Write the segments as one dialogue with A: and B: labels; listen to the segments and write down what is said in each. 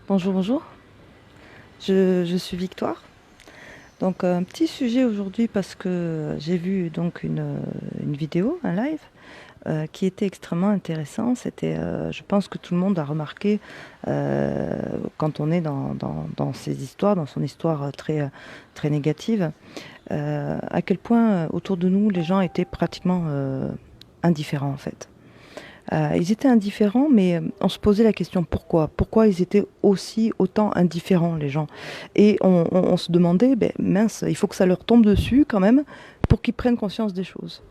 A: Bonjour, bonjour. Je suis Victoire. Donc un petit sujet aujourd'hui parce que j'ai vu donc une vidéo, un live, qui était extrêmement intéressant. C'était, je pense que tout le monde a remarqué euh, quand on est dans ces histoires, dans son histoire très négative, à quel point autour de nous les gens étaient pratiquement indifférents en fait. Ils étaient indifférents, mais on se posait la question pourquoi? Pourquoi ils étaient aussi autant indifférents, les gens? Et on se demandait, ben, mince, il faut que ça leur tombe dessus quand même pour qu'ils prennent conscience des choses.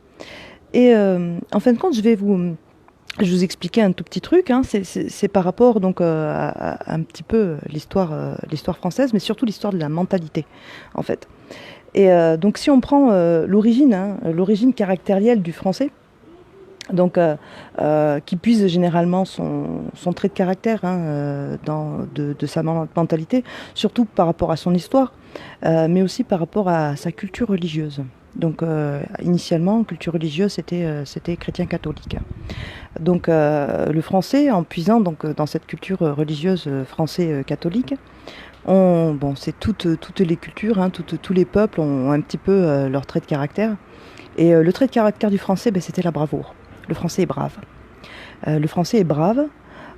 A: Et en fin de compte, je vous expliquer un tout petit truc. Hein. C'est par rapport donc à un petit peu l'histoire française, mais surtout l'histoire de la mentalité, en fait. Et donc si on prend l'origine, hein, l'origine caractérielle du français, donc qui puise généralement son trait de caractère hein, de sa mentalité, surtout par rapport à son histoire, mais aussi par rapport à sa culture religieuse. Donc initialement, culture religieuse, c'était chrétien catholique. Donc le français, en puisant donc, dans cette culture religieuse français catholique, bon, c'est toutes les cultures, hein, tous les peuples ont un petit peu leur trait de caractère. Et le trait de caractère du français, ben, c'était la bravoure. Le français est brave. Le français est brave,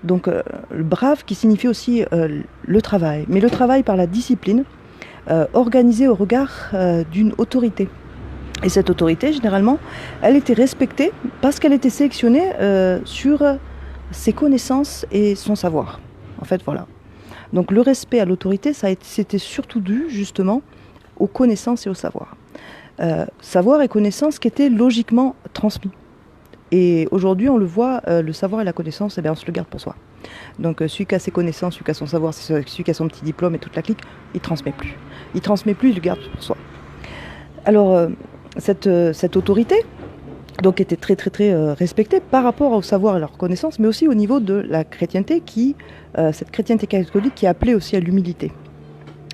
A: donc le brave qui signifie aussi le travail, mais le travail par la discipline, organisé au regard d'une autorité. Et cette autorité, généralement, elle était respectée parce qu'elle était sélectionnée sur ses connaissances et son savoir. En fait, voilà. Donc le respect à l'autorité, c'était surtout dû justement aux connaissances et au savoir. Savoir et connaissances qui étaient logiquement transmis. Et aujourd'hui, on le voit, le savoir et la connaissance, eh bien, on se le garde pour soi. Donc celui qui a ses connaissances, celui qui a son savoir, celui qui a son petit diplôme et toute la clique, il ne transmet plus. Il ne transmet plus, il le garde pour soi. Alors, cette autorité, donc, était très respectée par rapport au savoir et à leur connaissance, mais aussi au niveau de la chrétienté, cette chrétienté catholique qui appelait aussi à l'humilité.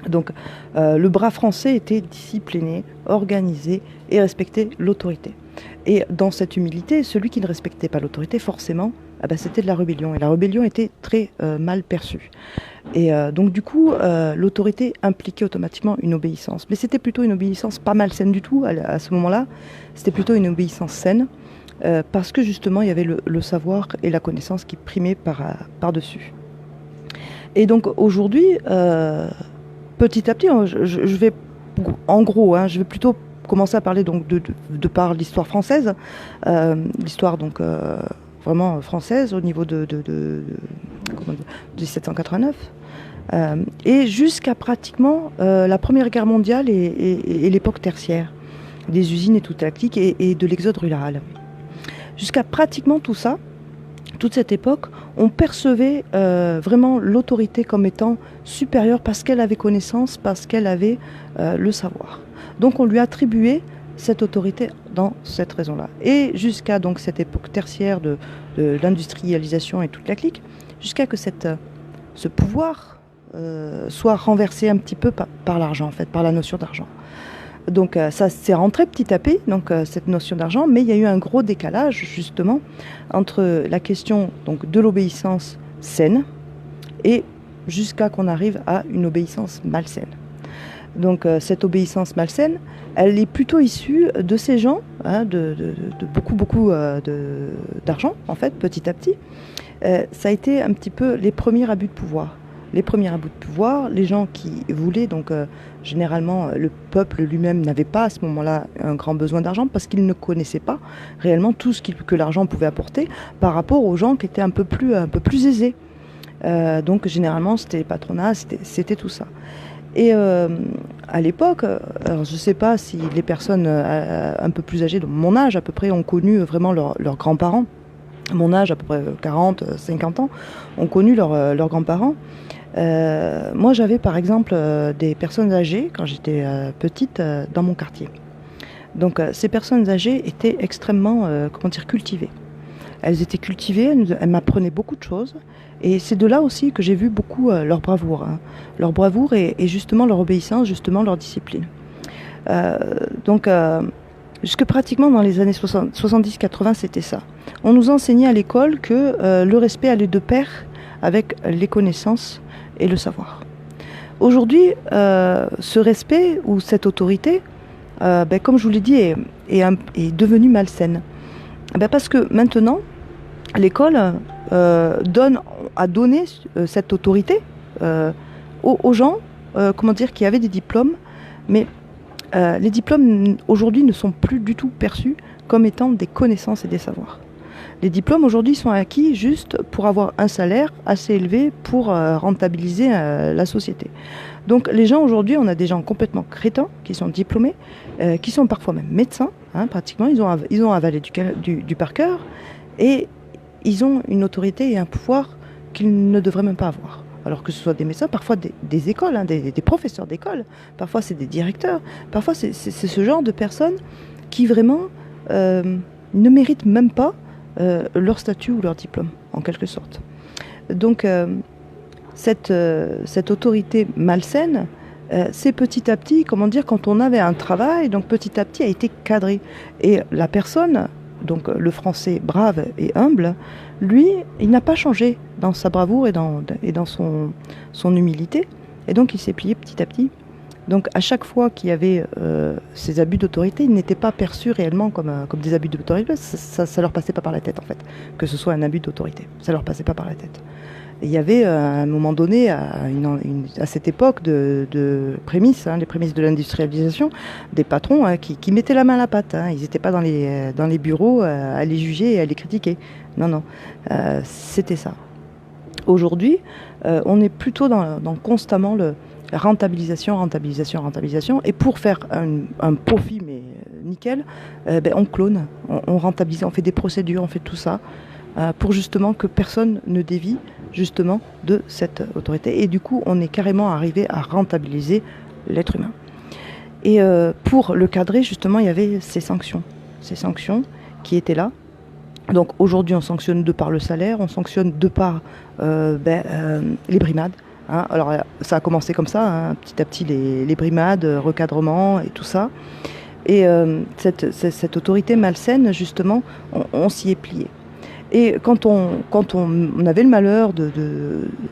A: Donc, le bras français était discipliné, organisé et respectait l'autorité. Et dans cette humilité, celui qui ne respectait pas l'autorité, forcément, ah ben, c'était de la rébellion. Et la rébellion était très mal perçue. Et donc, du coup, l'autorité impliquait automatiquement une obéissance. Mais c'était plutôt une obéissance pas malsaine du tout à ce moment-là. C'était plutôt une obéissance saine, parce que justement, il y avait le savoir et la connaissance qui primaient par-dessus. Et donc, aujourd'hui, petit à petit, je vais, en gros, hein, je vais plutôt commencer à parler donc de par l'histoire française, l'histoire donc vraiment française au niveau de 1789, et jusqu'à pratiquement la Première Guerre mondiale et l'époque tertiaire, des usines et toute la clique et de l'exode rural. Jusqu'à pratiquement tout ça, toute cette époque, on percevait vraiment l'autorité comme étant supérieure parce qu'elle avait connaissance, parce qu'elle avait le savoir. Donc on lui attribuait cette autorité dans cette raison-là. Et jusqu'à donc cette époque tertiaire de l'industrialisation et toute la clique, jusqu'à que ce pouvoir soit renversé un petit peu par l'argent, en fait, par la notion d'argent. Donc ça s'est rentré petit à petit, donc cette notion d'argent, mais il y a eu un gros décalage justement entre la question donc de l'obéissance saine et jusqu'à qu'on arrive à une obéissance malsaine. Donc cette obéissance malsaine, elle est plutôt issue de ces gens, hein, de beaucoup d'argent en fait, petit à petit. Ça a été un petit peu les premiers abus de pouvoir. Les premiers abus de pouvoir, les gens qui voulaient, donc généralement le peuple lui-même n'avait pas à ce moment-là un grand besoin d'argent parce qu'il ne connaissait pas réellement tout ce que l'argent pouvait apporter par rapport aux gens qui étaient un peu plus aisés. Donc généralement c'était les patronats, c'était tout ça. Et à l'époque, alors je ne sais pas si les personnes un peu plus âgées, de mon âge à peu près, ont connu vraiment leurs grands-parents. Mon âge, à peu près 40, 50 ans, ont connu leurs grands-parents. Moi, j'avais par exemple des personnes âgées, quand j'étais petite, dans mon quartier. Donc ces personnes âgées étaient extrêmement, cultivées. Elles étaient cultivées, elles m'apprenaient beaucoup de choses. Et c'est de là aussi que j'ai vu beaucoup leur bravoure. Hein. Leur bravoure et justement leur obéissance, justement leur discipline. Euh, donc, jusque pratiquement dans les années 70-80, c'était ça. On nous enseignait à l'école que le respect allait de pair avec les connaissances et le savoir. Aujourd'hui, ce respect ou cette autorité, comme je vous l'ai dit, est devenue malsaine. Parce que maintenant, l'école a donné cette autorité aux gens qui avaient des diplômes, mais les diplômes aujourd'hui ne sont plus du tout perçus comme étant des connaissances et des savoirs. Les diplômes aujourd'hui sont acquis juste pour avoir un salaire assez élevé pour rentabiliser la société. Donc les gens aujourd'hui, on a des gens complètement crétins qui sont diplômés, qui sont parfois même médecins, pratiquement, ils ont avalé du par cœur et ils ont une autorité et un pouvoir qu'ils ne devraient même pas avoir. Alors que ce soit des médecins, parfois des écoles, des professeurs d'école, parfois c'est des directeurs, parfois c'est ce genre de personnes qui vraiment ne méritent même pas leur statut ou leur diplôme, en quelque sorte. Donc cette autorité malsaine, c'est petit à petit, quand on avait un travail, donc petit à petit a été cadré. Et la personne, donc le français brave et humble, lui, il n'a pas changé dans sa bravoure et dans son humilité. Et donc il s'est plié petit à petit. Donc à chaque fois qu'il y avait ces abus d'autorité, ils n'étaient pas perçus réellement comme des abus d'autorité. Ça leur passait pas par la tête en fait, que ce soit un abus d'autorité. Ça leur passait pas par la tête. Et il y avait à un moment donné, à cette époque de prémices, les prémices de l'industrialisation, des patrons qui mettaient la main à la pâte. Ils n'étaient pas dans les bureaux à les juger et à les critiquer. Non, c'était ça. Aujourd'hui, on est plutôt dans constamment le rentabilisation. Et pour faire un profit, mais nickel, on clone, on rentabilise, on fait des procédures, on fait tout ça pour justement que personne ne dévie justement de cette autorité. Et du coup, on est carrément arrivé à rentabiliser l'être humain. Et pour le cadrer, justement, il y avait ces sanctions qui étaient là. Donc aujourd'hui, on sanctionne de par le salaire, on sanctionne de par les brimades. Alors ça a commencé comme ça, petit à petit les brimades, recadrement et tout ça. Et cette autorité malsaine, justement, on s'y est plié. Et quand on avait le malheur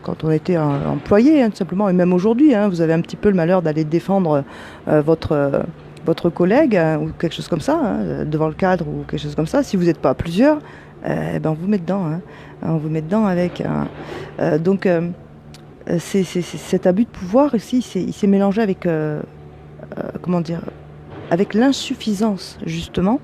A: quand on était employé, tout simplement, et même aujourd'hui, vous avez un petit peu le malheur d'aller défendre votre collègue ou quelque chose comme ça, devant le cadre ou quelque chose comme ça, si vous n'êtes pas plusieurs, on vous met dedans. On vous met dedans avec... donc cet abus de pouvoir ici, il s'est mélangé avec, avec l'insuffisance justement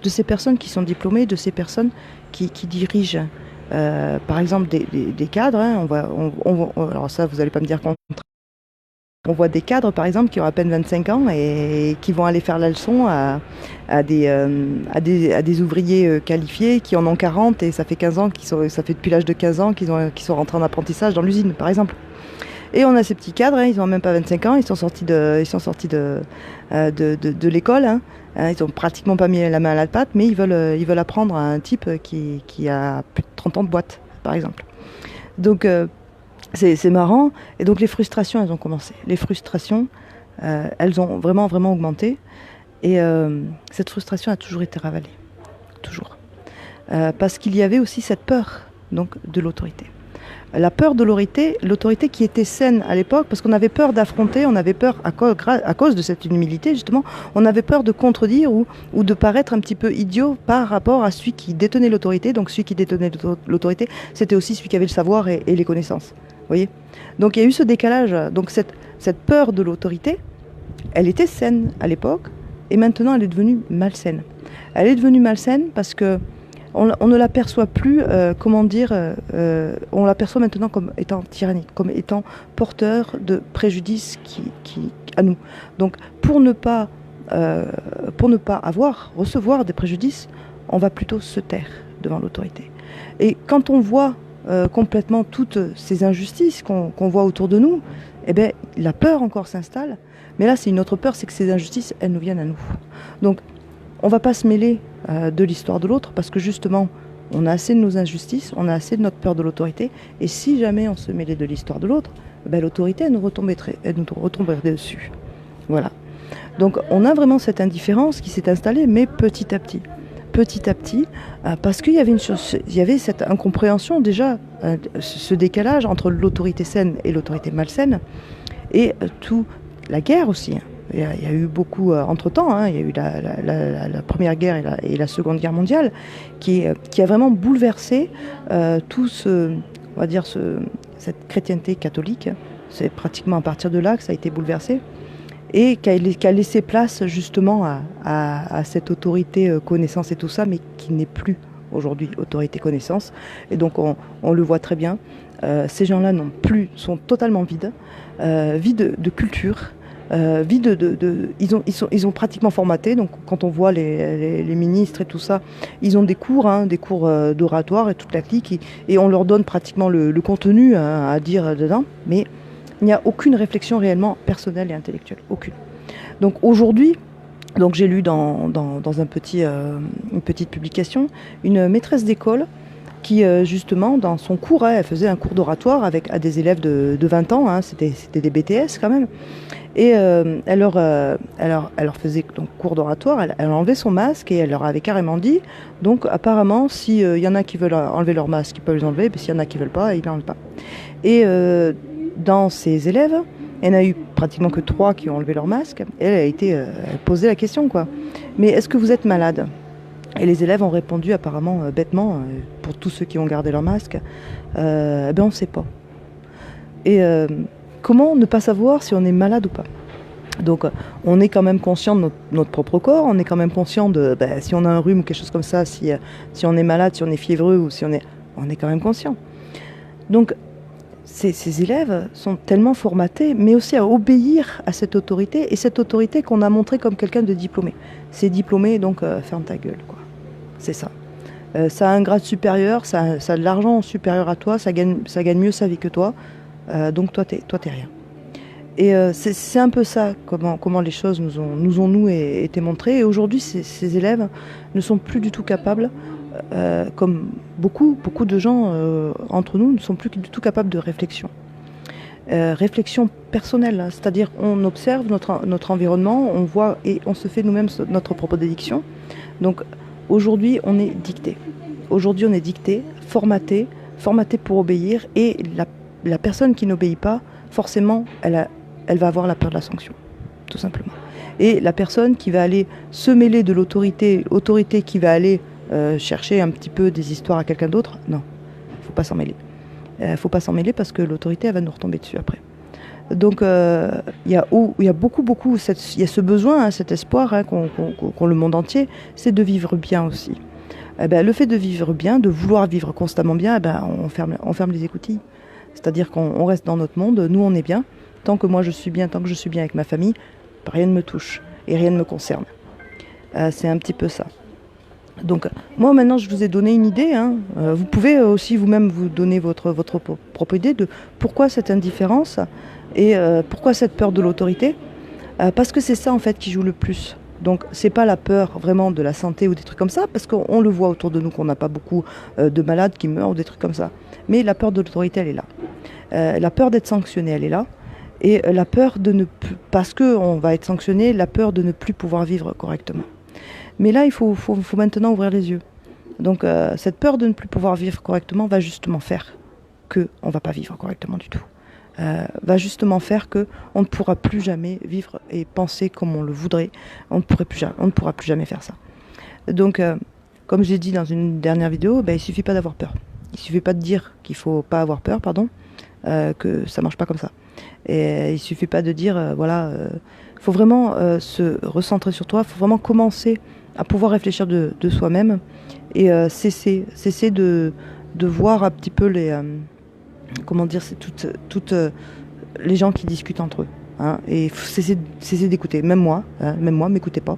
A: de ces personnes qui sont diplômées, de ces personnes qui dirigent, par exemple des cadres. Alors ça, vous n'allez pas me dire qu'on... On voit des cadres, par exemple, qui ont à peine 25 ans et qui vont aller faire la leçon à des ouvriers qualifiés qui en ont 40 et ça fait 15 ans, ça fait depuis l'âge de 15 ans qu'ils sont rentrés en apprentissage dans l'usine, par exemple. Et on a ces petits cadres, ils n'ont même pas 25 ans, ils sont sortis de l'école. Ils n'ont pratiquement pas mis la main à la pâte, mais ils veulent apprendre à un type qui a plus de 30 ans de boîte, par exemple. Donc... c'est marrant. Et donc les frustrations, elles ont commencé. Les frustrations, elles ont vraiment, vraiment augmenté. Et cette frustration a toujours été ravalée. Toujours. Parce qu'il y avait aussi cette peur donc, de l'autorité. La peur de l'autorité qui était saine à l'époque, parce qu'on avait peur d'affronter, on avait peur, à cause de cette humilité justement, on avait peur de contredire ou de paraître un petit peu idiot par rapport à celui qui détenait l'autorité. Donc celui qui détenait l'autorité, c'était aussi celui qui avait le savoir et les connaissances. Vous voyez ? Donc il y a eu ce décalage. Donc cette peur de l'autorité, elle était saine à l'époque, et maintenant elle est devenue malsaine. Elle est devenue malsaine parce que on ne l'aperçoit plus, on l'aperçoit maintenant comme étant tyrannique, comme étant porteur de préjudice à nous. Donc pour ne pas recevoir des préjudices, on va plutôt se taire devant l'autorité. Et quand on voit complètement toutes ces injustices qu'on voit autour de nous, la peur encore s'installe. Mais là, c'est une autre peur, c'est que ces injustices, elles nous viennent à nous. Donc, on ne va pas se mêler de l'histoire de l'autre parce que justement, on a assez de nos injustices, on a assez de notre peur de l'autorité. Et si jamais on se mêlait de l'histoire de l'autre, l'autorité, elle nous retomberait dessus. Voilà. Donc, on a vraiment cette indifférence qui s'est installée, mais petit à petit. petit à petit, parce qu'il y avait, il y avait cette incompréhension déjà, ce décalage entre l'autorité saine et l'autorité malsaine, et tout, la guerre aussi. Il y a eu beaucoup entre-temps, hein, il y a eu la Première Guerre et la Seconde Guerre mondiale, qui a vraiment bouleversé tout ce, on va dire, cette chrétienté catholique. C'est pratiquement à partir de là que ça a été bouleversé, et qui a laissé place justement à cette autorité connaissance et tout ça, mais qui n'est plus aujourd'hui autorité connaissance. Et donc on le voit très bien, ces gens-là sont totalement vides, vides de culture. Ils ont pratiquement formaté. Donc quand on voit les ministres et tout ça, ils ont des cours, d'oratoire et toute la clique, et on leur donne pratiquement le contenu à dire dedans, mais il n'y a aucune réflexion réellement personnelle et intellectuelle, aucune. Donc aujourd'hui, j'ai lu dans une petite publication, une maîtresse d'école qui justement dans son cours, elle faisait un cours d'oratoire à des élèves de 20 ans, hein, c'était des BTS quand même. Et elle leur faisait donc cours d'oratoire, elle enlevait son masque et elle leur avait carrément dit, donc apparemment, s'il y en a qui veulent enlever leur masque, ils peuvent les enlever, mais s'il y en a qui ne veulent pas, ils ne l'enlèvent pas. Et dans ses élèves, il n'y en a eu pratiquement que 3 qui ont enlevé leur masque. Elle posait la question, quoi. Mais est-ce que vous êtes malade ? Et les élèves ont répondu apparemment bêtement, pour tous ceux qui ont gardé leur masque, on ne sait pas. Et comment ne pas savoir si on est malade ou pas ? Donc on est quand même conscient de notre propre corps, on est quand même conscient de si on a un rhume ou quelque chose comme ça, si on est malade, si on est fiévreux, ou on est quand même conscient. Donc ces élèves sont tellement formatés, mais aussi à obéir à cette autorité, et cette autorité qu'on a montrée comme quelqu'un de diplômé. C'est diplômé, donc ferme ta gueule, quoi. C'est ça. Ça a un grade supérieur, ça a de l'argent supérieur à toi, ça gagne mieux sa vie que toi, donc toi t'es rien. Et c'est un peu ça, comment les choses nous ont été montrées. Et aujourd'hui, ces élèves ne sont plus du tout capables, comme beaucoup de gens entre nous, ne sont plus du tout capables de réflexion. Réflexion personnelle, hein, c'est-à-dire on observe notre environnement, on voit et on se fait nous-mêmes notre propre déduction. Donc aujourd'hui, on est dicté. Aujourd'hui, on est dicté, formaté pour obéir, et la personne qui n'obéit pas, forcément, elle va avoir la peur de la sanction, tout simplement. Et la personne qui va aller se mêler de l'autorité qui va aller chercher un petit peu des histoires à quelqu'un d'autre, non, il ne faut pas s'en mêler. Faut pas s'en mêler parce que l'autorité, elle va nous retomber dessus après. Donc il y a beaucoup, il y a ce besoin, hein, cet espoir, hein, qu'ont le monde entier, c'est de vivre bien aussi. Le fait de vivre bien, de vouloir vivre constamment bien, on ferme les écoutilles. C'est-à-dire qu'on reste dans notre monde, nous on est bien. Tant que moi je suis bien, tant que je suis bien avec ma famille, rien ne me touche et rien ne me concerne. C'est un petit peu ça. Donc moi maintenant je vous ai donné une idée, hein. Vous pouvez aussi vous-même vous donner votre propre idée de pourquoi cette indifférence et pourquoi cette peur de l'autorité. Parce que c'est ça en fait qui joue le plus. Donc c'est pas la peur vraiment de la santé ou des trucs comme ça, parce qu'on le voit autour de nous qu'on n'a pas beaucoup de malades qui meurent ou des trucs comme ça. Mais la peur de l'autorité, elle est là. La peur d'être sanctionné, elle est là. Et la peur de ne plus, parce qu'on va être sanctionné, la peur de ne plus pouvoir vivre correctement. Mais là, il faut maintenant ouvrir les yeux. Donc cette peur de ne plus pouvoir vivre correctement va justement faire qu'on ne va pas vivre correctement du tout. Va justement faire qu'on ne pourra plus jamais vivre et penser comme on le voudrait. On ne pourra plus jamais faire ça. Donc, comme j'ai dit dans une dernière vidéo, il ne suffit pas d'avoir peur. Il ne suffit pas de dire qu'il ne faut pas avoir peur, que ça ne marche pas comme ça. Et il ne suffit pas de dire, faut vraiment se recentrer sur toi, il faut vraiment commencer à pouvoir réfléchir de soi-même et cesser de voir un petit peu les... c'est toutes les gens qui discutent entre eux. Hein, et cesser d'écouter. Même moi, m'écoutez pas.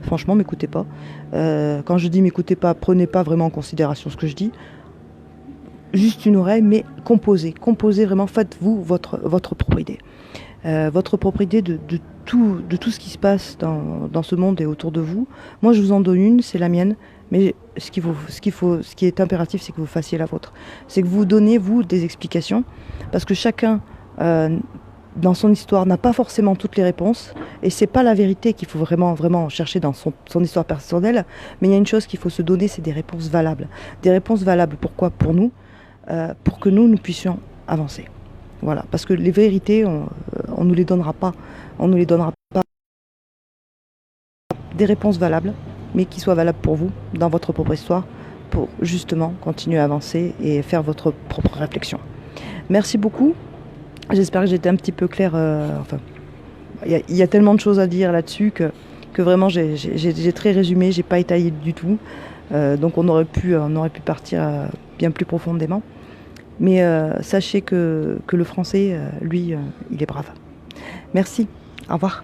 A: Franchement, m'écoutez pas. Quand je dis m'écoutez pas, prenez pas vraiment en considération ce que je dis. Juste une oreille, mais composez vraiment, faites-vous votre propre idée. Votre propre idée de tout ce qui se passe dans ce monde et autour de vous. Moi, je vous en donne une, c'est la mienne, mais ce qui est impératif, c'est que vous fassiez la vôtre. C'est que vous donniez, vous, des explications, parce que chacun dans son histoire, n'a pas forcément toutes les réponses. Et c'est pas la vérité qu'il faut vraiment chercher dans son histoire personnelle. Mais il y a une chose qu'il faut se donner, c'est des réponses valables. Des réponses valables, pourquoi? Pour nous, pour que nous puissions avancer. Voilà, parce que les vérités, on nous les donnera pas. On nous les donnera pas. Des réponses valables, mais qui soient valables pour vous, dans votre propre histoire, pour justement continuer à avancer et faire votre propre réflexion. Merci beaucoup. J'espère que j'étais un petit peu claire. Il y a tellement de choses à dire là-dessus que vraiment j'ai très résumé, j'ai pas étayé du tout. Donc on aurait pu partir bien plus profondément. Mais sachez que le français, lui, il est brave. Merci. Au revoir.